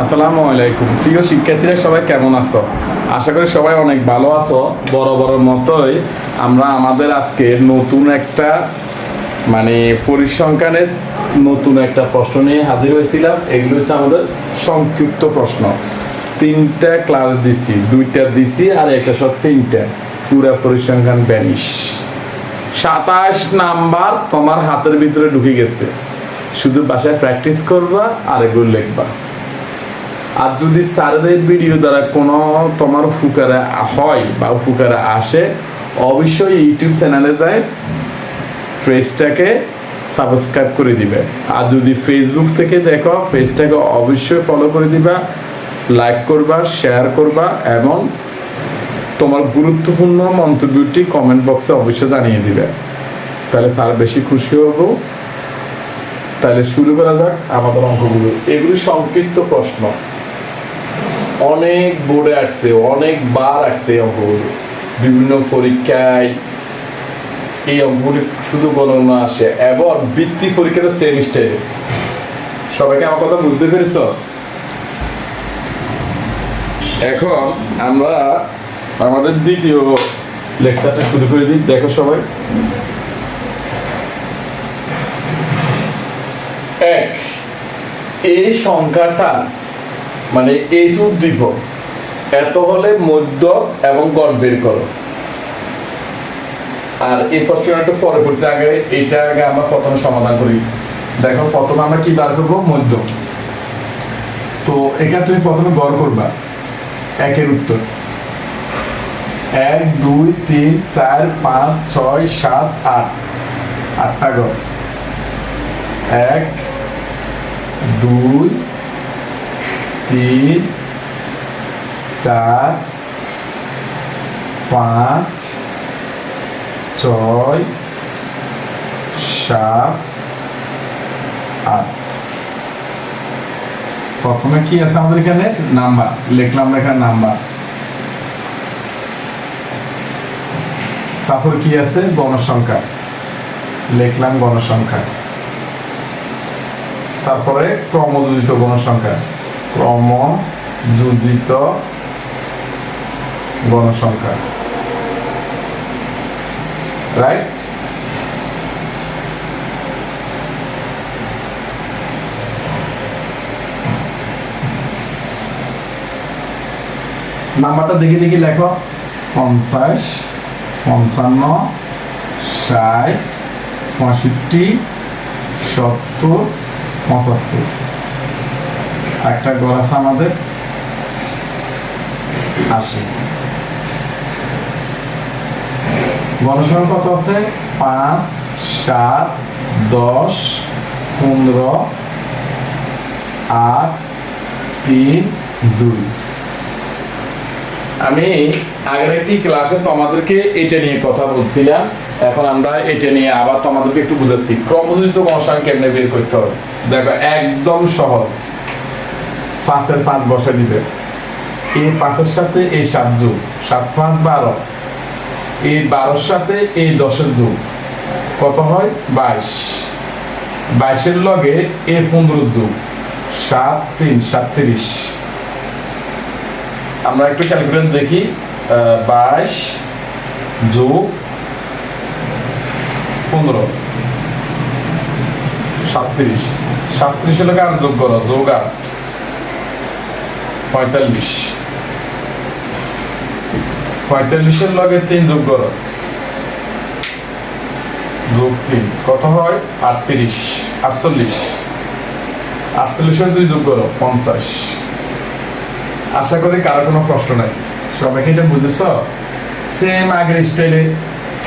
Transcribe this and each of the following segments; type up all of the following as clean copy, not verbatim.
আসসালামু আলাইকুম প্রিয় শিক্ষার্থীরা, সবাই কেমন আছো? আশা করি সবাই অনেক ভালো আছো। বড় মতোই আমরা আমাদের আজকে নতুন একটা পরিসংখ্যানের নতুন একটা প্রশ্ন নিয়ে হাজির হয়েছিলাম। এগুলো হচ্ছে আমাদের সংক্ষিপ্ত প্রশ্ন। 3টা ক্লাস দিছি, 2টা দিছি আর একটা সব 3টা পুরা পরিসংখ্যান 27 নাম্বার তোমার হাতের ভিতরে ঢুকে গেছে। শুধু বাসায় প্র্যাকটিস করবা আর এগুলো লিখবা। আর যদি স্যারের ভিডিও দ্বারা কোনো তোমার উপকারে হয় বা উপকারে আসে, অবশ্যই ইউটিউব চ্যানেলে যায় পেজটাকে সাবস্ক্রাইব করে দিবে। আর যদি ফেসবুক থেকে দেখো, পেজটাকে অবশ্যই ফলো করে দিবা, লাইক করবা, শেয়ার করবা এবং তোমার গুরুত্বপূর্ণ মন্তব্যটি কমেন্ট বক্সে অবশ্যই জানিয়ে দিবে। তাহলে স্যার বেশি খুশি হব। তাহলে শুরু করা যাক আমাদের অঙ্কগুলো। এগুলি সংক্ষিপ্ত প্রশ্ন, অনেক বোর্ডে আসছে, অনেকবার আসছে অঙ্কগুলো, বিভিন্ন পরীক্ষায় এই অঙ্কগুলি শুধু গণনা আসে এবং বৃত্তি পরীক্ষাতে সেম স্টাইলে। সবাইকে আমার কথা বুঝতে পেরেছ? এখন আমরা আমাদের দ্বিতীয় লেকচারটা শুরু করে দিই। দেখো সবাই, এক, এই সংখ্যাটা এই উদ্দীপক এত হলে মধ্য এবং গড় বের করো। আর এই প্রশ্নটা একটু পরে পড়ছে, আগে এটা আগে আমরা প্রথমে সমাধান করি। দেখো প্রথমে আমরা কি বার করবো? মধ্য। তো এখানে তুমি প্রথমে গড় করবা। একের উত্তর 1 2 3 4 5 6 7 8, 8টা গড়। 1 2 3 4 5 6 7 8। প্রথমে কি আছে আমাদের এখানে? নাম্বার লিখলাম, এখানে নাম্বার। তারপর কি আছে? গণসংখ্যা লিখলাম, গণসংখ্যা। তারপরে ক্রমযোজিত গণসংখ্যা, ক্রমযোজিত গণসংখ্যা, রাইট? নাম্বারটা দেখে দেখি লেখো। 50 55 60 65 70 75। একটা গড় আছে আমাদের 80। গণসংখ্যা কত আছে? 5 7 10 15 8 3 2। আমি আগের একটি ক্লাসে তোমাদেরকে এটা নিয়ে কথা বলছিলাম। এখন আমরা এটা নিয়ে আবার তোমাদেরকে একটু বুঝাচ্ছি। ক্রমযোজিত গণসংখ্যা কেমনে বের করতে হবে দেখো, একদম সহজ। 5-এর 5 বসে দিবে, এই 5-এর সাথে এই 7 যোগ, 7 5 12, এই 12-এর সাথে এই 10-এর যোগ কত হয়? 22। 22-এর লগে এই 15 যোগ, 7 3 37। আমরা একটু ক্যালকুলেট দেখি। 22 যোগ 15 37। 37-এর লগে 8 যোগ করো, যোগ 8 45। 45-এর লগে 3 যোগ করো, যোগ 3 কত হয়? 38 48। 48-এর 2 যোগ করো, 50। আশা করি কারো কোনো প্রশ্ন নাই, সবাইকে এটা বুঝেছ? সেম আগের স্টাইলে।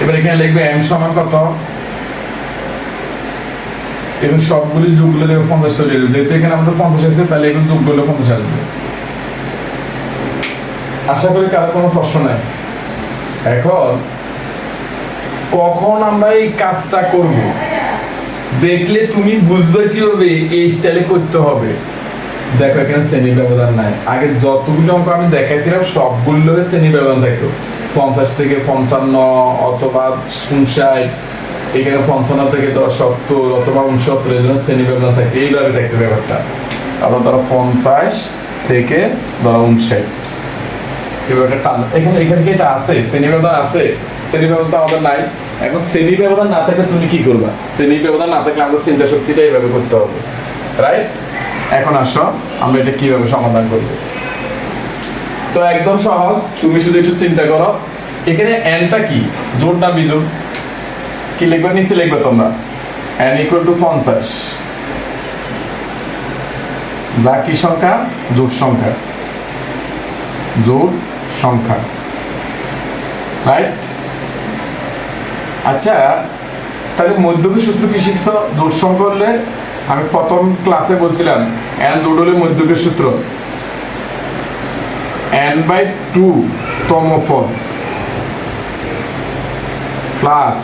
এবার এখানে লিখবে m সমান কত, এবং সবগুলি যোগগুলো দেবে 50 চলে যাবে। যেহেতু এখানে আমাদের 50 আছে, তাহলে এগুলো যোগ করলে 50 আসবে। আশা করি কারো কোনো প্রশ্ন নাই। এখন কখন আমরা এই কাজটা করব দেখলে তুমি বুঝবে কিভাবে এই স্টাইলে করতে হবে। দেখো এখানে শ্রেণী ব্যবধান নাই। আগে যতগুলো অঙ্ক আমি দেখাইছিলাম সবগুলো শ্রেণী ব্যবধান থাকতো। 50 থেকে 55 অথবা 59, এখানে 55 থেকে 70 অথবা 69 এর জন্য শ্রেণী ব্যবধান থাকে। এইভাবে থাকতো ব্যাপারটা। আবার ধরো 50 থেকে ধরো 59, এবার একটা টান। এখানে কি এটা আছে শ্রেণী ব্যবধান আছে? শ্রেণী ব্যবধান তো আমাদের নাই। এখন শ্রেণী ব্যবধান না থাকলে তুমি কি করবা? শ্রেণী ব্যবধান না থাকলে আমাদের চিন্তা শক্তিটা এইভাবে করতে হবে, রাইট? এখন আসো আমরা এটা কিভাবে সমাধান করবো। তো একদম সহজ, তুমি শুধু একটু চিন্তা করো এখানে এনটা কি, জোড় না বিজোড়? কি লিখবে? নিচে লিখবে তোমরা n ইকুয়াল টু 50, যা কি সংখ্যা? জোড় সংখ্যা, জোড় সংখ্যা, রাইট? আচ্ছা, তাহলে মধ্যকের সূত্র কি শিখছো? জোড় সংখ্যা হলে আমি প্রথম ক্লাসে বলছিলাম n জোড় হলে মধ্যকের সূত্র n/2 তম পদ প্লাস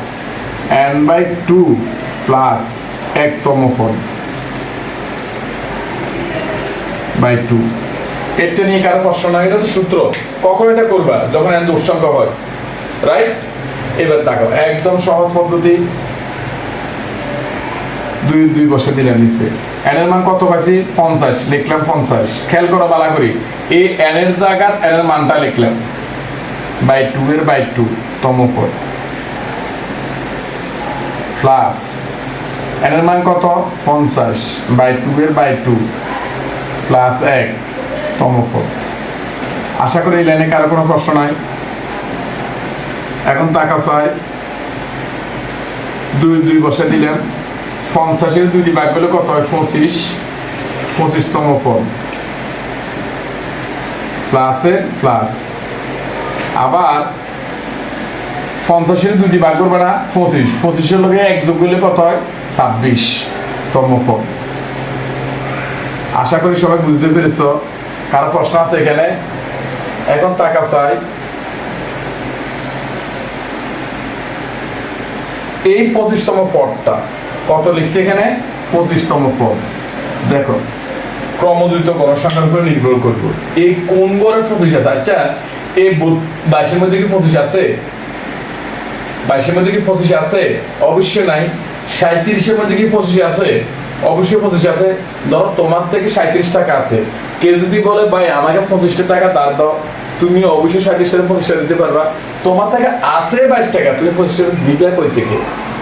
n/2 প্লাস 1 তম পদ বাই 2। এটা নিয়ে কারো প্রশ্ন নাই? এটা তো সূত্র। কখন এটা করবা? যখন n জোড় সংখ্যা হয়, রাইট? এবার দেখো একদম সহজ পদ্ধতি, 2 বসে দিলাম নিচে। n এর মান কত পাইছি? 50, লিখলাম 50। খেয়াল করো ভালো করে, এই n এর জায়গায় n এর মানটা লিখলাম বাই 2 এর বাই 2 তম পদ প্লাস n এর মান কত? 50 বাই 2 এর বাই 2 প্লাস 1 তম পদ। আশা করি এই লাইনে কারো কোনো প্রশ্ন নাই। এখন তাকা চাই, 2 বসে দিলাম, 50 এর 2 দিয়ে ভাগ করলে কত হয়? 25 তম পদ প্লাসের প্লাস, আবার 50 এর 2 দিয়ে ভাগ করবে না, 25 এর লগে 1 যোগ করলে কত হয়? 26 তম পদ। আশা করি সবাই বুঝতে পেরেছো। কারো প্রশ্ন আছে এখানে? এখন টাকা চাই, এই 25তম পদটা কত লিখছি এখানে? 25তম পদ। দেখো ক্রমযুক্ত গড় সংখ্যার উপরে নির্ভর করবো এই কোন গড়ের 25 আছে। আচ্ছা, এই 22 এর মধ্যে কি 25 আছে? 22 এর মধ্যে কি 25 আছে? অবশ্যই নাই। 37 এর মধ্যে কি 25 আছে? অবশ্যই 25 আছে। ধরো তোমার থেকে 37 টাকা আছে, কেউ যদি বলে ভাই আমাকে 25 টাকা ধার দাও, তুমি অবশ্যই 37 টাকা 25 টাকা দিতে পারবা। তোমার থেকে আছে 22 টাকা, তুমি 25 টাকা দিবে কই থেকে,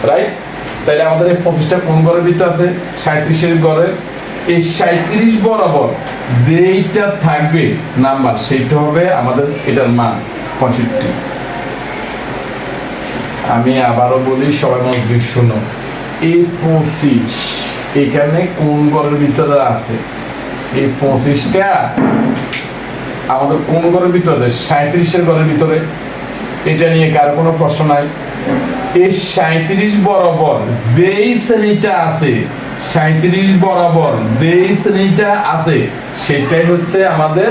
রাইট? তাহলে আমাদের এই 25টা কোন গড়ের ভিতরে আছে? 37 এর গড়ের। এই 37 বরাবর যেইটা থাকবে নাম্বার সেইটা হবে আমাদের এটার মান 65। আমি আবারও বলি, সবাই মনোযোগ শোনো, এই 25 এখানে কোন গড়ের ভিতরে আছে? এই 25টা আমাদের কোন গড়ের ভিতরে আছে? 37 এর গড়ের ভিতরে। এটা নিয়ে কারো কোনো প্রশ্ন নাই। এই 37 বরাবর যেই শ্রেণীটা আছে, 37 বরাবর যেই শ্রেণীটা আছে সেটাই হচ্ছে আমাদের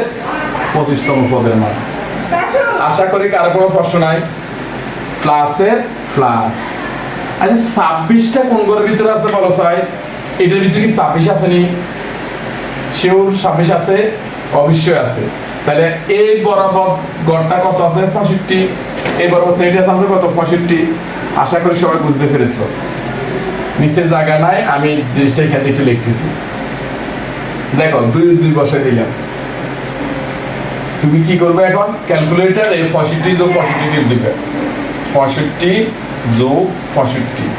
25তম পদের মান। আশা করি কারো কোনো প্রশ্ন নাই। প্লাসের প্লাস। আচ্ছা, 26টা কোন গড়ের ভিতরে আছে বলো চাই? এটার ভিতরে কি 26 আছে নি? শিওর 26 আছে? অবশ্যই আছে। তাহলে এই বরাবর গড়টা কত আছে? 65। এই বরাবর শ্রেণীটা আছে আমাদের কত? 65। আশা করি সবাই বুঝতে পেরেছো। নিচে জায়গা নাই, আমি জিনিসটা এখানে একটু লিখতেছি। দেখো 2 বসে দিলাম। তুমি কি করবে এখন? ক্যালকুলেটরে 65 যোগ 65 দিবে। 65 যোগ 65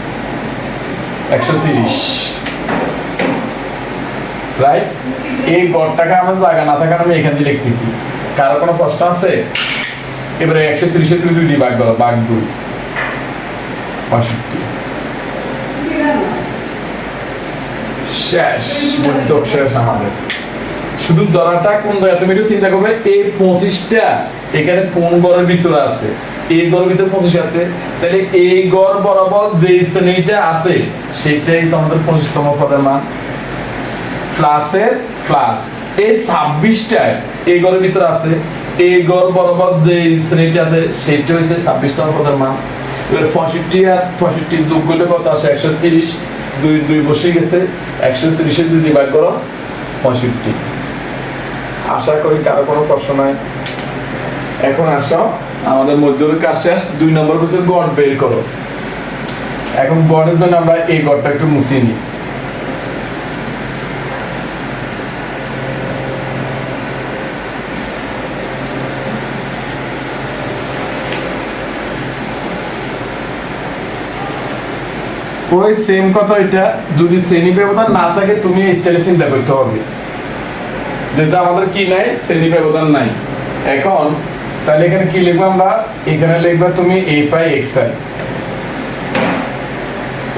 130, রাইট? এই গড়টাকে আমার জায়গা না থাকার আমি এখান দিয়ে লিখতেছি। কারো কোনো প্রশ্ন আছে? এবারে 130 তুমি 2 দিয়ে ভাগ করো, ভাগ 2 65 শেষ। মধ্যক শেষ আমাদের। শুধু ধরাটা কোন জায়গা তুমি একটু চিন্তা করবে, এই 25টা এখানে কোন গড়ের ভিতরে আছে? এই গড়ের ভিতরে 25 আছে, তাহলে এই গড় বরাবর যে শ্রেণীটা আছে সেটাই তোমাদের 25তম পদের মান। প্লাসের প্লাস, এই 26টা এই গড়ের ভিতরে আছে, এই গড় বরাবর যে শ্রেণীটা আছে সেটা হচ্ছে 26তম পদের মান। এবার 65 আর 65 যোগ করলে কত আসে? 130। 2 বসে গেছে, 130 এর 2 দিয়ে ভাগ করো 65। আশা করি কারো কোনো প্রশ্ন নাই। এখন আসো, আমাদের মধ্যের কাজ শেষ। 2 নম্বর হচ্ছে গড় বের করো। এখন গড়ের জন্য আমরা এই গড়টা একটু মুছিয়ে নিই। ওই সেম কথা, এটা যদি শ্রেণী ব্যবধান না থাকে তুমি এই স্টাইলে চিন্তা করতে হবে, যেটা আমাদের কি নাই, শ্রেণী ব্যবধান নাই। এখন তাহলে এখানে কি লিখবো আমরা, এখানে লিখবা তুমি a পাই xi।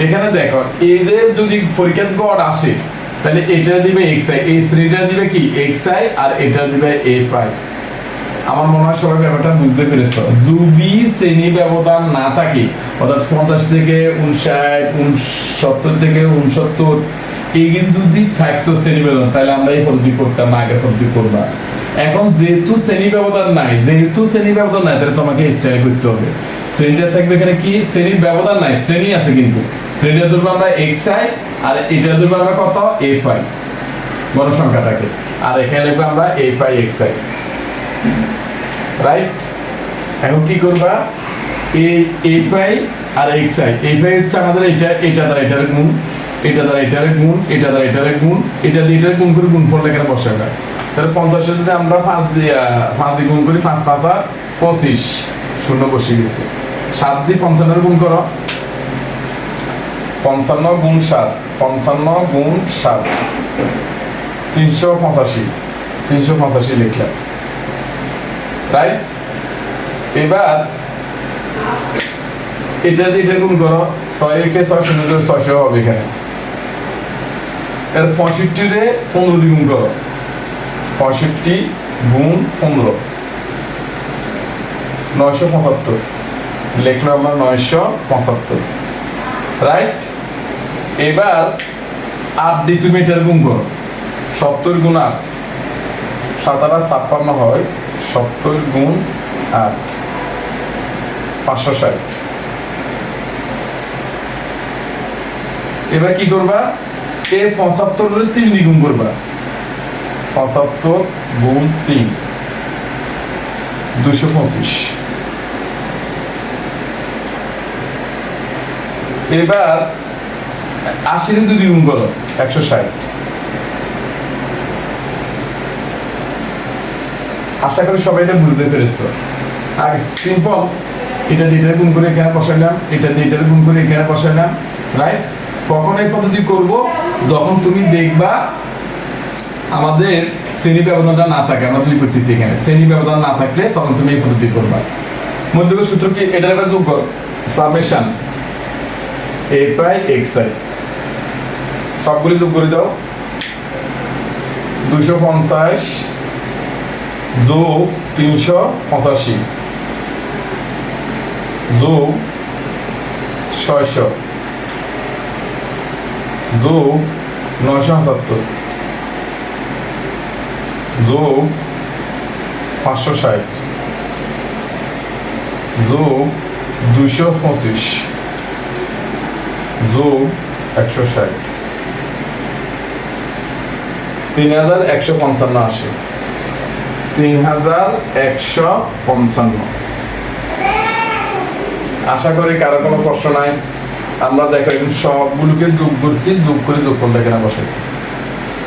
এখানে দেখো এই যে যদি পরীক্ষার গড় আসে তাহলে এটা দিবে xi, এই শ্রেণীটা দিবে কি xi, আর এটা দিবে a পাই। আমার মনে হয় সবাই ব্যাপারটা বুঝতে পেরেছো। যদি শ্রেণী ব্যবধান না থাকে, অর্থাৎ 50 থেকে 59, 69 থেকে 69 এই যদি থাকতো শ্রেণী ব্যবধান, তাহলে আমরা এই পদ্ধতি করতাম না, আগের পদ্ধতি করবা। এখন যেহেতু শ্রেণী ব্যবধান নাই, তাহলে তোমাকে স্টাইল করতে হবে। শ্রেণীটা থাকবে এখানে কি, শ্রেণীর ব্যবধান নাই, শ্রেণী আছে কিন্তু শ্রেণীটা ধরবো আমরা xi, আর এটা ধরবো আমরা কত a পাই, বড় সংখ্যাটাকে, আর এখানে লিখবো আমরা a পাই xi, রাইট। এখন কি করবা, এই a pi R xi, a পাই হচ্ছে আমাদের এটা দ্বারা এটার গুণ, এটা দ্বারা এটার গুণ, এটা দ্বারা এটার গুণ, এটা দিয়ে এটার গুণ করে গুণফল এখানে বসাবে। তাহলে 50 যদি আমরা 5 দিয়ে গুণ করি, 5 5 আর 25, শূন্য বসে গেছে। 7 দিয়ে 55 গুণ করো, 55 গুণ 7, 55 গুণ 7 385 লিখলাম, রাইট। এবার এটা দিয়ে এটা গুণ করো, 6 কে 6 শূন্য 600 হবে এখানে। এর 65 রে 15 দিয়ে গুণ করো, 65 গুণ 15 975 লিখলাম আমরা 975, রাইট। এবার 8 দিয়ে তুমি এটার গুণ করো, 70 গুণ 8, 7 8 56 হয়, 70 গুণ 8 560। এবার কি করবা, এর 75 এর 3 দিয়ে গুণ করবা, 75 গুণ 3 225। এবার 80 এর 2 দিয়ে গুণ করো, 160। আশা করি সবাই এটা বুঝতে পেরেছো। আর সিম্পল, এটা দিয়ে এটা গুণ করে এখানে বসাইলাম, এটা দিয়ে এটা গুণ করে এখানে বসাইলাম, রাইট। কখন এই পদ্ধতি করব, যখন তুমি দেখবা আমাদের শ্রেণী ব্যবধানটা না থাকে, আমরা দুই করতেছি এখানে, শ্রেণী ব্যবধান না থাকলে তখন তুমি এই পদ্ধতি করবা। মধ্যবর্তী সূত্র কি, এটার একটা যোগ করো, সামেশন a পাই xi, সবগুলি যোগ করে দাও, 250 যোগ 385 যোগ 600 যোগ 970 যোগ 560 যোগ 225 যোগ 160, 3155 আসে, 3155। আশা করি কারো কোনো প্রশ্ন নাই। আমরা দেখো এখন সবগুলোকে যোগ করছি, যোগ করে যোগফলটা এখানে বসাইছি।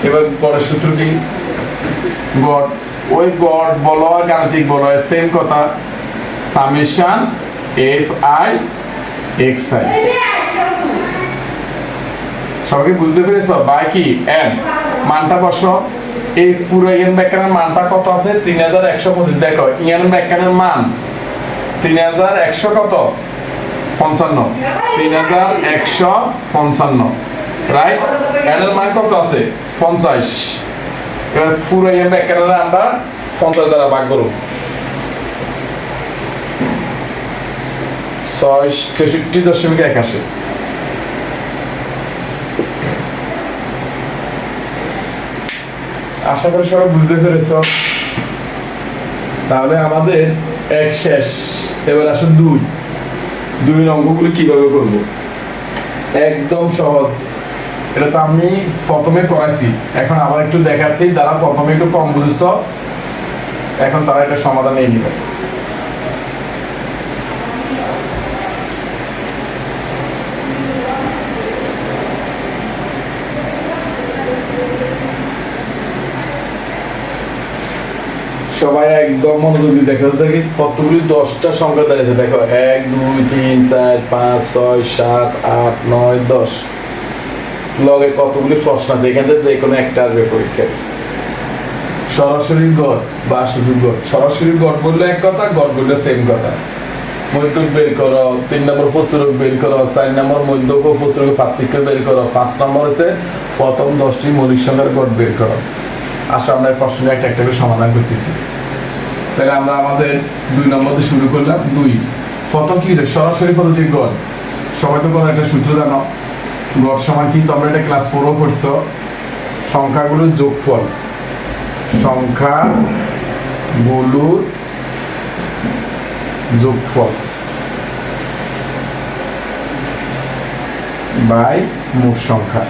এবার গড়ের সূত্র কি, গড়, ওই গড় বলো আর গাণিতিক বলো সেম কথা, summation F I x I. সবাই বুঝতে পেরেছো, বাই কি এন, মানটা বসো, এই পুরো ইয়ান ব্যাখ্যানের মানটা কত আছে, 3125। দেখো ইয়ান ব্যাখ্যানের মান 3100 কত 55, 3155, রাইট। এন এর মান কত আছে 50। এবার পুরো ইয়ান ব্যাখ্যানের আমরা 50 দ্বারা ভাগ করব, 63.81। আশা করি সবাই বুঝতে পেরেছ। তাহলে আমাদের এক শেষ। এবার আসুন দুই অঙ্কগুলো কিভাবে করব, একদম সহজ। এটা তো আমি প্রথমে করাইছি, এখন আবার একটু দেখাচ্ছি, যারা প্রথমে একটু কম বুঝেছ এখন তারা এটা সমাধান নিয়ে নিবে। সবাই একদম মনোযোগ দিয়ে দেখো দেখি কতগুলি 10টা সংখ্যা দাঁড়িয়েছে দেখো 1 2 3 4 5 6 7 8 9 10 লগে কতগুলি প্রশ্ন আছে এখান থেকে যে কোনো একটা আসবে পরীক্ষায় সরাসরি গড় বা শুধু গড় সরাসরি গড় বললে এক কথা গড় বললে সেম কথা মধ্যক বের করো 3 নম্বর প্রস্তুরক বের করো 4 নম্বর মধ্যক ও প্রস্তুরক পার্থক্য বের করো 5 নম্বর হচ্ছে প্রথম 10টি মৌলিক সংখ্যার গড় বের করো আসলে আমরা এই প্রশ্নটা একটা একটা করে সমাধান করতেছি তাহলে আমরা আমাদের 2 নম্বর দিয়ে শুরু করলাম 2 প্রথম কি হচ্ছে সরাসরি পদ্ধতির গড় সবাই তো কোনো একটা সূত্র জানো গড় সমান কি তোমরা এটা ক্লাস 4 পড়ছো সংখ্যাগুলোর যোগফল সংখ্যাগুলোর যোগফল বাই মোট সংখ্যা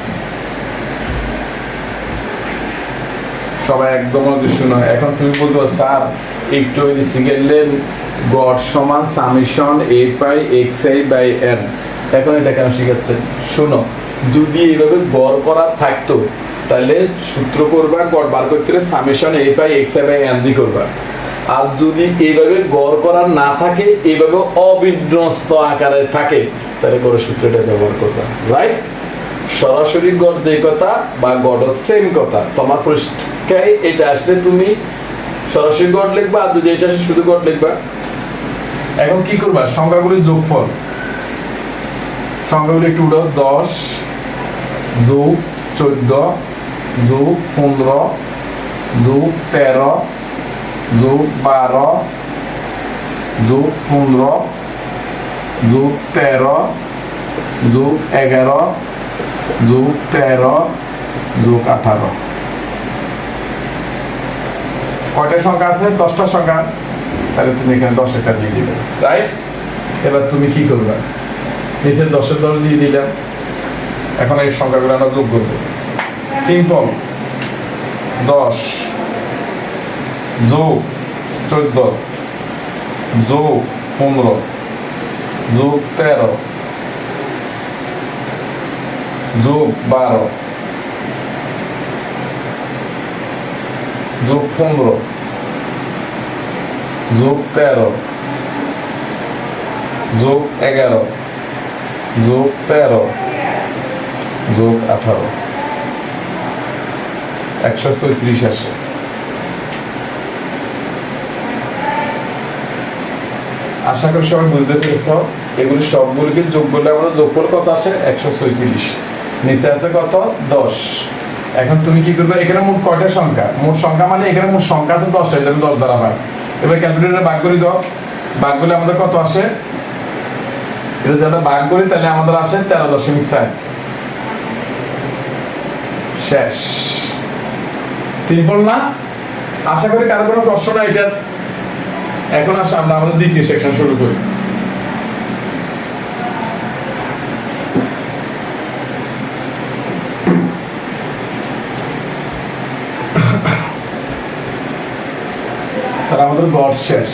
সবাই একদম শুনো এখন তুমি বলতো স্যার একটু শিখেলেন গড় সমান summation a pi xi by n এখন এটা কেন শিখাচ্ছেন শোনো যদি এইভাবে গড় করা থাকতো তাহলে সূত্র করবা গড় বার করতে হলে summation a pi xi by n দিয়ে করবা আর যদি এইভাবে গড় করা না থাকে এইভাবে অবিন্যস্ত আকারে থাকে তাহলে করে সূত্রটা ব্যবহার করবা রাইট সরাসরি গড় যে কথা বা গড় সেম কথা তোমার পরীক্ষায় এটা আসলে তুমি সরাসরি গড় লিখবা আর যদি এটা আসে শুধু গড় লিখবা এখন কি করবা সংখ্যাগুলির যোগফল সংখ্যাগুলি একটু উঠাও 10 যোগ 14 যোগ 15 যোগ 13 যোগ 12 যোগ 15 যোগ 13 যোগ 11 যোগ 13 যোগ 18 কয়টা সংখ্যা আছে 10টা সংখ্যা তাহলে তুমি এখানে 10 একটা দিয়ে দিবে রাইট এবার তুমি কি করবে নিচে 10 এর 10 দিয়ে দিলাম এখন এই সংখ্যাগুলো আমরা যোগ করব সিম্পল 10 যোগ 14 যোগ 15 যোগ 13 যোগ 12 যোগ 15 যোগ 13 যোগ 11 যোগ 13 যোগ 18 136 আসে আশা করি সবাই বুঝতে পেরেছ এগুলি সবগুলিকে যোগ করলে আমাদের যোগফল কত আসে 136 নিচে আছে কত 10 এখন তুমি কি করবে এখানে মোট কয়টা সংখ্যা মোট সংখ্যা মানে এখানে মোট সংখ্যা আছে 10টা এটা 10 দ্বারা ভাগ এবার ক্যালকুলেটরে ভাগ করে দাও ভাগ করলে আমাদের কত আসে এটা যদি ভাগ করি তাহলে আমাদের আসে 13.4 শেষ সিম্পল না আশা করি কারো কোনো প্রশ্ন না এটা এখন আসে আমরা আমাদের দ্বিতীয় সেকশন শুরু করি তার আমাদের গড় শেষ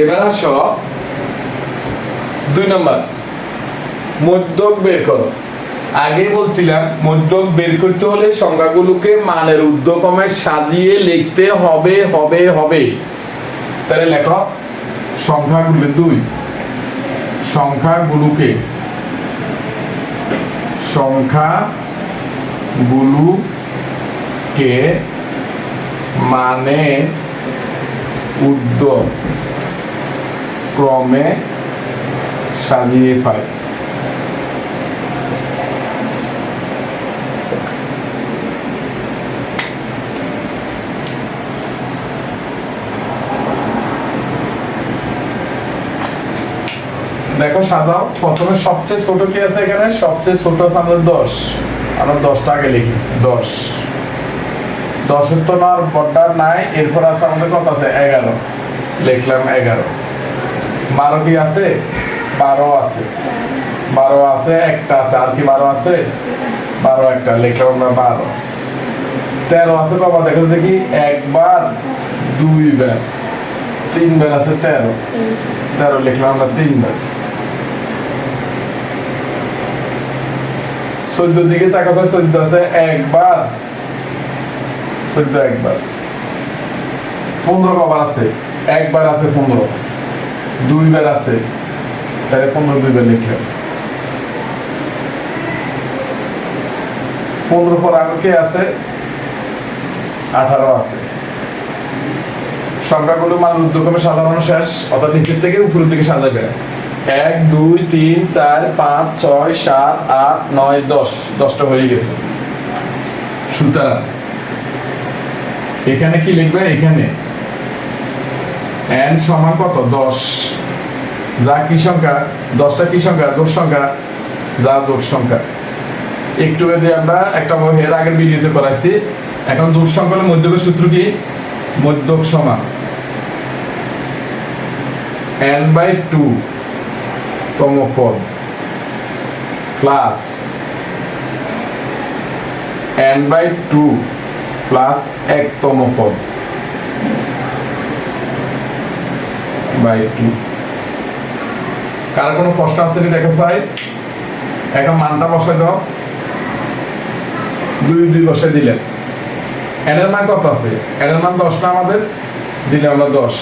এবার আসো 2 নম্বর মধ্যক বের করো আগে বলছিলাম মধ্যক বের করতে হলে সংখ্যাগুলোকে মানের ঊর্ধ্বক্রমে সাজিয়ে লিখতে হবে হবে হবে তাহলে লেখো সংখ্যাগুলোকে মানে ঊর্ধ্বক্রমে সাজিয়ে পাই দেখো সাজাও প্রথমে সবচেয়ে ছোট কি আছে এখানে সবচেয়ে ছোট আছে আমাদের 10 আমরা 10টা আগে লিখি 10 10 তো না বড়টার নাই এরপর আছে আমাদের কত আছে 11 লিখলাম 11 12 কি আছে 12 আছে 12 আছে একটা আছে আর কি 12 আছে 12 একটা লিখলাম আমরা 12 13 আছে কবার দেখো দেখি, একবার, দুইবার, তিনবার আছে 13, 13 লিখলাম আমরা তিনবার। 14 দিকে তাকাও, 14 আছে একবার, 14 একবার। 15 কবার আছে, একবার আছে 15, দুইবার আছে, তাহলে 15 দুইবার লিখলাম। 15 পর আগে কে আছে, 18 আছে। সংখ্যাগুলো মান ঊর্ধ্বক্রমে সাজানো শেষ, অর্থাৎ নিচের থেকে উপরের দিকে সাজাবে। 1 2 3 4 5 6 7 8 9 10, 10টা হয়ে গেছে। সুতরাং এখানে কি লিখবে, এখানে n সমান কত, 10, যা কি সংখ্যা, 10টা কি সংখ্যা, জোড় সংখ্যা, যা জোড় সংখ্যা। একটু আগে আমরা একটা এর আগের ভিডিওতে করাইছি। এখন জোড় সংখ্যার মধ্যকের সূত্র কি, মধ্যক সমান n/2 তম পদ প্লাস n/2 প্লাস 1 তম পদ বাই 2। কার কোনো প্রশ্ন আছে কি দেখা চাই? এখন মানটা বসাই দাও, 2 বসাই দিলেন। n এর মান কত আছে, n এর মান 10 না আমাদের, দিলে আমরা 10,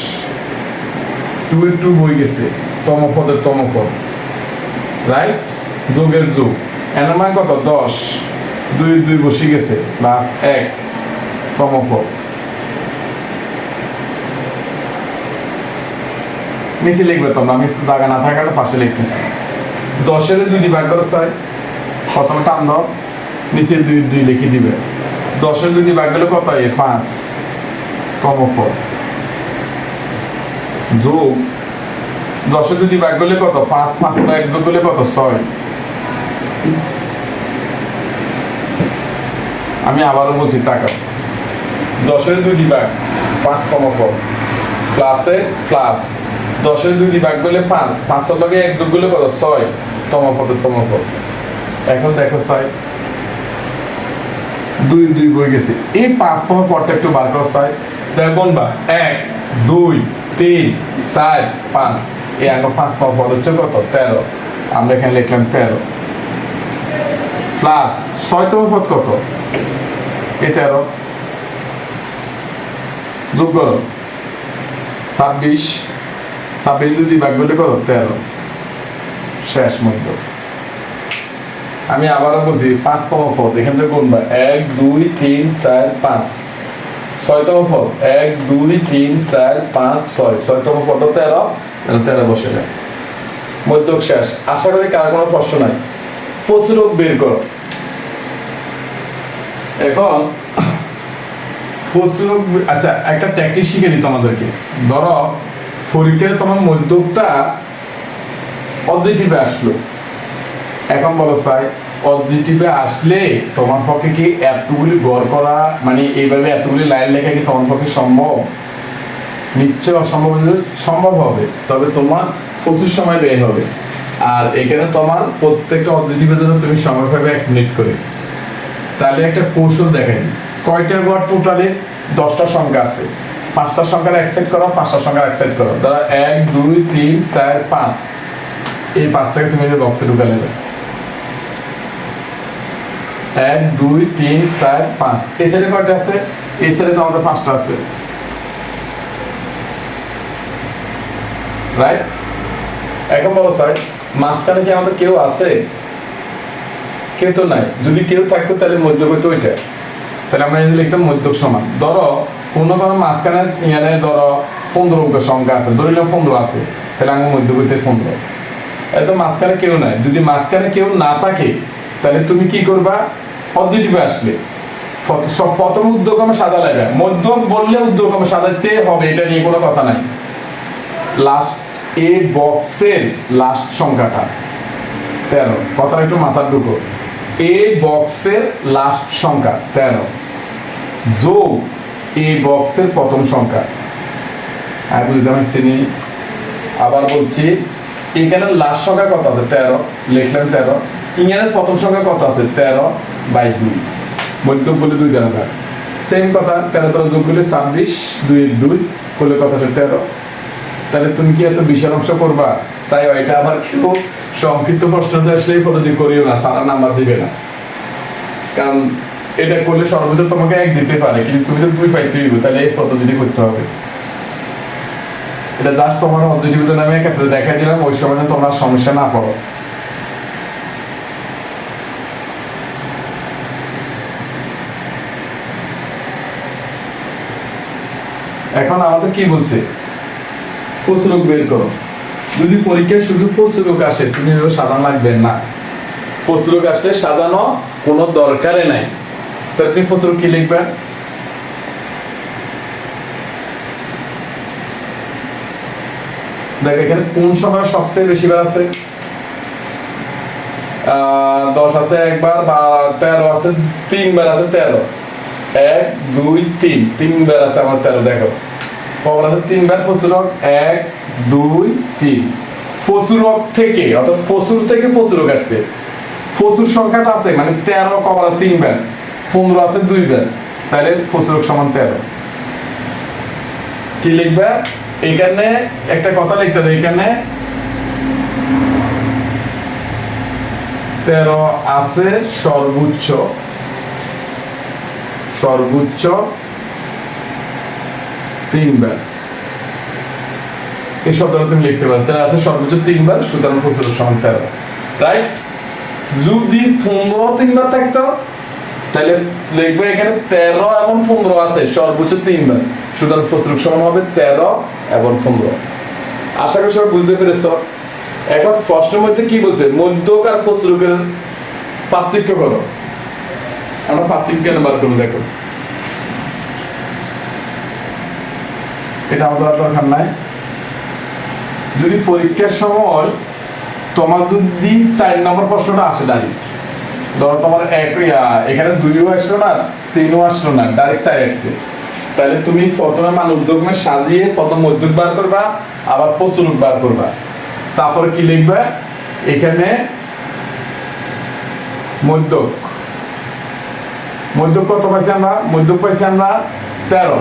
2 এর 2 বই গেছে, তম পদের তম পদ, রাইট, যোগের যোগ। n এর মান কত, 10, 2 বসে গেছে, প্লাস 1 তম পদ। নিচে লিখবে তোমরা, আমি জায়গা না থাকার পাশে লিখতেছি। 10 এর 2 দিয়ে ভাগ করে চাই, প্রথমে টান দাও, নিচে 2 লিখে দিবে। 10 এর 2 দিয়ে ভাগ করলে কত হয়, 5 তম পদ, যোগ 10 এর 2 দিয়ে ভাগ করলে কত, 5 5 1 যোগ করলে কত, 6। আমি আবারও বলছি, টাকা 10 এর 2 দিয়ে ভাগ 5 তম পদ, প্লাসে প্লাস 10 এর 2 দিয়ে ভাগ করলে 5, 5 এর লগে 1 যোগ করলে কত, 6 তম পদের তম পদ। এখন দেখো 6 2 বই গেছে, এই 5 তম পদটা একটু বার করো 6, দেখুন বা 1 2 3 4 5, এই আগে 5 তম পদ হচ্ছে কত, 13, আমরা এখানে লিখলাম 13, প্লাস 6 তম পদ কত, এই 13, যোগ করো 26, 26 যদি ভাগ করলে কত, 13, শেষ মধ্য। আমি আবারও বলছি, 5 তম পদ এখান থেকে গুনবা, 1 2 3 4 5, 6 তম পদ 1 2 3 4 5 6, 6 তম পদ 13, 13 বসে যায়, মধ্যক শেষ। আশা করি কার কোনো প্রশ্ন নাই। প্রচুরক বের করো। এখন প্রচুরক, আচ্ছা একটা ট্যাকটিক শিখে দিই তোমাদেরকে। ধরো পরীক্ষায় তোমার মধ্যকটা পজিটিভে আসলো, এখন বলো স্যার পজিটিভে আসলে তোমার পক্ষে কি এতগুলি গড় করা, মানে এইভাবে এতগুলি লাইন লেখা কি তোমার পক্ষে সম্ভব? নিশ্চয় অসম্ভব, সম্ভব হবে, তবে তোমার প্রচুর সময় ব্যয় হবে। আর এখানে তোমার প্রত্যেকটা অবজেক্টিভের জন্য তুমি সময় পাবে 1 মিনিট করে। তাহলে একটা কৌশল দেখাই, কয়টা গড় টোটালে, 10টা সংখ্যা আছে, 5টা সংখ্যার অ্যাকসেপ্ট করো, 5টা সংখ্যার অ্যাকসেপ্ট করো। ধরো 1 2 3 4 5, এই 5টাকে তুমি এই বক্সে ঢুকে নেবে। 1 2 3 4 5, এই সাইডে কয়টা আছে, এই সাইডে তো আমাদের 5টা আছে, রাইট। এখন বলো স্যার মাঝখানে কি আমাদের কেউ আছে? কেউ তো নাই। যদি কেউ থাকতো তাহলে মধ্যক হইতো ওইটা, তাহলে আমরা লিখতাম মধ্যক সমান। ধরো কোনো মাঝখানে ইয়ারে ধরো 15 অঙ্কের সংখ্যা আছে, ধরিলাম 15 আছে, তাহলে আমার মধ্যক হইতে 15। এত মাঝখানে কেউ নাই, যদি মাঝখানে কেউ না থাকে তাহলে তুমি কি করবা, পজিটিভে আসলে সব প্রথম উদ্যোগমে সাজা লাগবে। মধ্যক বললে উদ্যোগমে সাজাতে হবে, এটা নিয়ে কোনো কথা নাই। লাস্ট এই বক্সের লাস্ট সংখ্যাটা 13, কথাটা একটু মাথার ঢুকো। এই বক্সের লাস্ট সংখ্যা 13 যোগ এই বক্সের প্রথম সংখ্যা, আর বুঝতে পারছি। আবার বলছি, এখানে লাস্ট সংখ্যা কত আছে, 13, লিখলাম 13। ইংরেজির প্রথম সংখ্যা কত আছে, 13/2, মধ্যক বলে 2 দ্বারা, সেম কথা, 13 13 যোগ করলে 26, 2 2 করলে কত আসে 13। তাহলে তুমি কি এত বিশাল অংশ করবা? চাই এটা আবার কেউ সংক্ষিপ্ত প্রশ্নটা আসলেই পদ্ধতি করিও না, সারা নাম্বার দিবে না। কারণ এটা করলে সর্বোচ্চ তোমাকে 1 দিতে পারে, কিন্তু তুমি তো 2 পাইতে হইব, তাহলে এই পদ্ধতিটি করতে হবে। এটা জাস্ট তোমার অবজেক্টিভ নামে ক্ষেত্রে দেখাই দিলাম, ওই সময় তোমার সমস্যা না পড়ো। এখন আমাদের কি বলছে? প্রচুরক বের করো। যদি পরীক্ষায় শুধু প্রচুরক আসে, তুমি সাজানো লাগবে না। প্রচুরক আসলে সাজানো কোনো দরকারে নাই। তাহলে তুমি প্রচুরক কি লিখবে? দেখ এখানে কোন সংখ্যা সবচেয়ে বেশি বার আছে? 10 আছে একবার, বা 13 আছে 3 বার আছে 13। 1 2 3 3 বার আছে আমার 13। দেখো কবার আছে 3 বার প্রচুরক? 1 2 3। প্রচুরক থেকে, অর্থাৎ প্রচুর থেকে প্রচুরক আসছে। প্রচুর সংখ্যাটা আছে মানে 13 কবার 3 বার, 15 আছে 2 বার, তাহলে প্রচুরক সমান 13। কি লিখবে? এখানে একটা কথা লিখতে হবে, এখানে 13 আছে সর্বোচ্চ 3 বার। এই শব্দটা তুমি লিখতে পারো, 13 আছে সর্বোচ্চ 3 বার, সুতরাং প্রচুরক সমান 13। রাইট? যদি 15 3 বার থাকতো তাহলে লিখবে এখানে 13 এবং 15 আছে সর্বোচ্চ 3 বার, সুতরাং প্রচুরক সমান হবে 13 এবং 15। আশা করি সবাই বুঝতে পেরেছো। এখন প্রশ্নের মধ্যে কি বলছে? মধ্যক আর প্রচুরকের পার্থক্য করো। আমরা পার্থক্য কেন বার করবো? দেখো এটা আমাদের দরকার নাই। যদি পরীক্ষার সময় তোমার যদি 4 নম্বর প্রশ্নটা আসে ডাইরেক্ট, ধরো তোমার এখানে 2ও আসলো না 3ও আসলো না, ডাইরেক্ট 4 আসছে, তাহলে তুমি প্রথমে মান উদ্যোগমে সাজিয়ে প্রথম মধ্যক বার করবা, আবার প্রচুরক বার করবা। তারপরে কি লিখবা? এখানে মধ্যক কত পাইছি আমরা? মধ্যক পাইছি আমরা 13।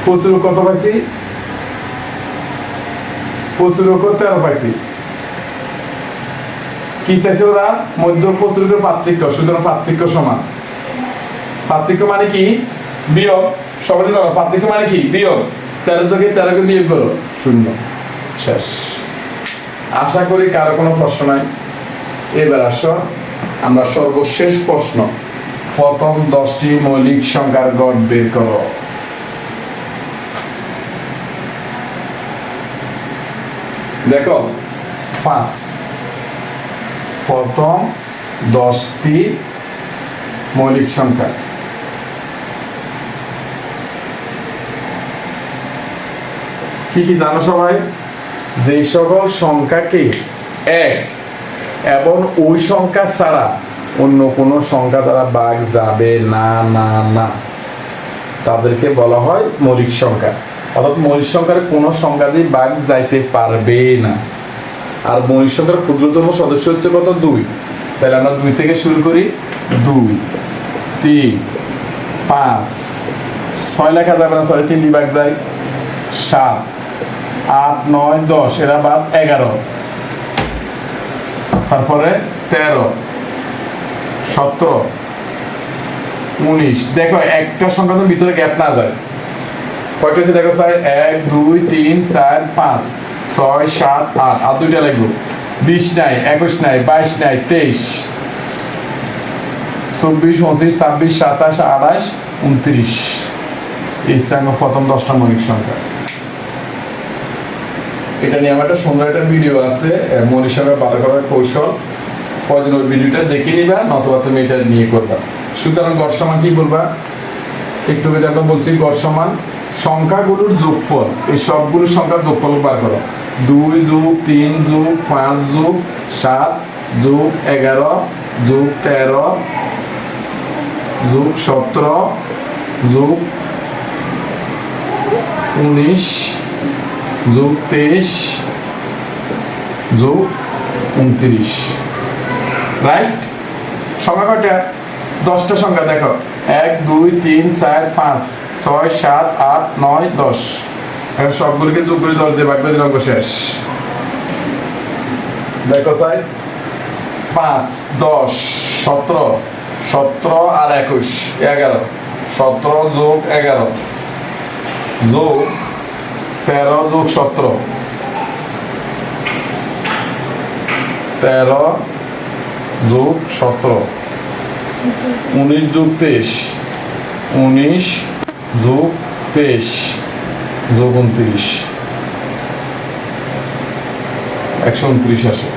প্রচুরক কত পাইছি? প্রচুরক 13 পাইছি। কি চাইছে ওরা? মধ্যক প্রচুরকের পার্থক্য, সুতরাং পার্থক্য সমান। পার্থক্য মানে কি? বিয়োগ। সবাই জানো পার্থক্য মানে কি? বিয়োগ। 13 থেকে 13 বিয়োগ করো, 0। শেষ। আশা করি কারো কোনো প্রশ্ন নাই। এবার আসো আমরা সর্বশেষ প্রশ্ন, প্রথম 10টি মৌলিক সংখ্যার গড় বের করো। দেখো 5। প্রথম 10টি মৌলিক সংখ্যা। কি কি জানো সবাই? যে সকল সংখ্যাকে 1 এবং ওই সংখ্যা ছাড়া অন্য কোনো সংখ্যা দ্বারা ভাগ যাবে না না না, তাদেরকে বলা হয় মৌলিক সংখ্যা। অর্থাৎ মৌলিক সংখ্যার কোনো সংখ্যা দিয়ে ভাগ যাইতে পারবে না। আর মৌলিক সংখ্যার ক্ষুদ্রতম সদস্য হচ্ছে কত? 2। তাহলে আমরা 2 থেকে শুরু করি। 2 3 5 6 লেখা যাবে না, 6 3 ভাগ যায়, 7 8 9 10, এরা বাদ 11, তারপরে 13 17 19। দেখো একটা সংখ্যা তো ভিতরে গ্যাপ না যায়। কয়টা আছে দেখো? 1 2 3 4 5 6 7 8, আর 2টা লিখবো। 20 নাই, 21 নাই, 22 নাই, 23 24 25 26 27 28 29। এই সঙ্গে প্রথম 10টা মৌলিক সংখ্যা। এটা নিয়ে আমার একটা সুন্দর একটা ভিডিও আছে, মৌলিক সংখ্যা বার করার কৌশল। প্রয়োজন ওই ভিডিওটা দেখে নিবা, নতুবা তুমি এটা নিয়ে করবা। সুতরাং গড় সমান কি বলবা? একটু আগে আমরা বলছি গড় সমান সংখ্যাগুলোর যোগফল। এই সবগুলো সংখ্যার যোগফল বার করো। 2 যোগ 3 যোগ 5 যোগ 7 যোগ 11 যোগ 13 যোগ 17 যোগ 19 যোগ 23 যোগ 29। রাইট? সংখ্যা কয়টা? 10টা সংখ্যা দেখো, 1 2 3 4 5 6 7 8 9 10। এখন সবগুলোকে যোগ করে 10 দিয়ে ভাগ করে দিলে অঙ্ক শেষ। দেখো সাই, 5 10 17 17 আর 21 11, 17 যোগ 11 যোগ 13 যোগ 17, 13 যোগ 17, 19 যোগ 23, 19 যোগ 23 যোগ 29, 129 আসে,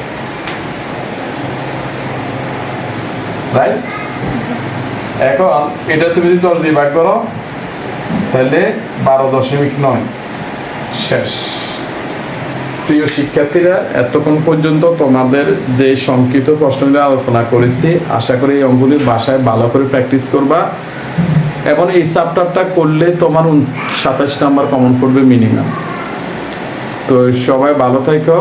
রাইট? এখন এটা তুমি যদি 10 দিয়ে ভাগ করো তাহলে 12.9 শেষ। প্রিয় শিক্ষার্থীরা, এতক্ষণ পর্যন্ত তোমাদের যে সংক্ষিপ্ত প্রশ্নগুলো আলোচনা করেছি, আশা করি এই অঙ্কগুলি বাসায় ভালো করে প্র্যাকটিস করবা এবং এই চ্যাপ্টারটা করলে তোমার 27 নাম্বার কমন পড়বে মিনিমাম। তো সবাই ভালো থেকো,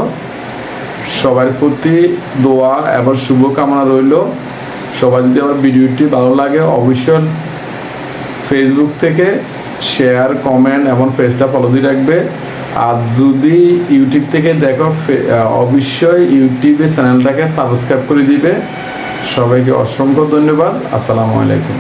সবার প্রতি দোয়া এবং শুভকামনা রইল। সবাই যদি আমার ভিডিওটি ভালো লাগে অবশ্যই ফেসবুক থেকে শেয়ার, কমেন্ট এবং পেজটা ফলো দিয়ে রাখবে। আর যদি ইউটিউব থেকে দেখো অবশ্যই ইউটিউবের চ্যানেলটাকে সাবস্ক্রাইব করে দিবে। সবাইকে অসংখ্য ধন্যবাদ। আসসালামু আলাইকুম।